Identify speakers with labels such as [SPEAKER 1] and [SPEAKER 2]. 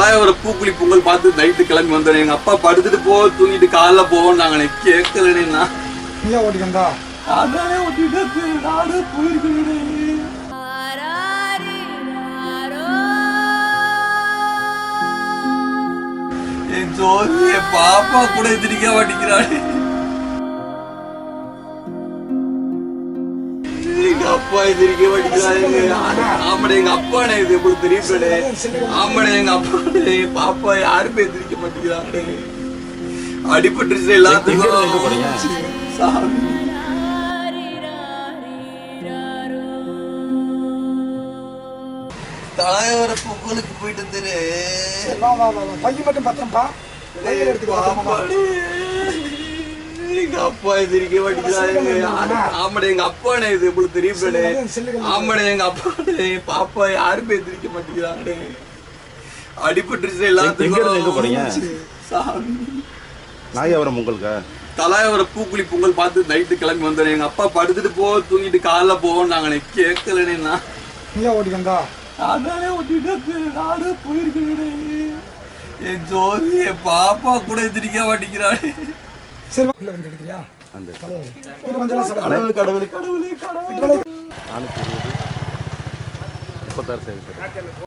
[SPEAKER 1] தலைவர பூக்குழி பொங்கல் பார்த்து நைட்டு கிளம்பி வந்தோம். எங்க அப்பா படுத்துட்டு தூங்கிட்டு காலைல போவோம். நாங்க கேட்கலன்னா
[SPEAKER 2] நீங்க ஓட்டிக்கந்தா
[SPEAKER 1] அதானே ஓட்டிட்டு நானே போயிருக்கேன். என் ஜோதிய பாப்பா கூட எதிரிக்க மாட்டேங்கிறாரு. எங்க அப்பா எதிரிக்க மாட்டேங்கிறாரு. ஆமாடா எங்க அப்பானே இது உங்களுக்கு தெரியும். ஆமாடா எங்க அப்பா பாப்பா யாருமே எதிரிக்க மாட்டேங்கிறாரு. அடிபட்டுருச்சு எல்லாத்துக்கும். சாமி தலைவர பொங்கலுக்கு போயிட்டு வந்துரு.
[SPEAKER 2] பையன் மட்டும் பத்திரம்ப்பா.
[SPEAKER 1] எங்க அப்பா எதிரிக்க மாட்டேங்கிறாரு. ஆமாடா எங்க அப்பானே இது உங்களுக்கு தெரியும். ஆமாடா எங்க அப்பா பாப்பா யாருமே எதிரிக்க மாட்டேங்கிறாரு. அடிபட்டுருச்சு எல்லாத்துக்கும். சாமி
[SPEAKER 3] நாயவரம் பொங்கலுக்கா
[SPEAKER 1] தலைவர பூக்குழி பொங்கல் பார்த்து நைட்டு கிளம்பி வந்தோம். எங்க அப்பா படுத்துட்டு தூங்கிட்டு காலைல போவோம். நாங்க கேட்கலன்னா
[SPEAKER 2] நீங்க ஓட்டிக்கந்தா
[SPEAKER 1] அதானே ஓட்டிட்டு நானே போயிருக்கேன். என் ஜோதிய பாப்பா கூட எதிரிக்க மாட்டேங்கிறாரு.
[SPEAKER 2] சரி உள்ள வந்து எடுக்கிறியா?
[SPEAKER 3] அந்த
[SPEAKER 1] கடவுளே கடவுளே கடவுளே கடவுளே
[SPEAKER 3] 420 36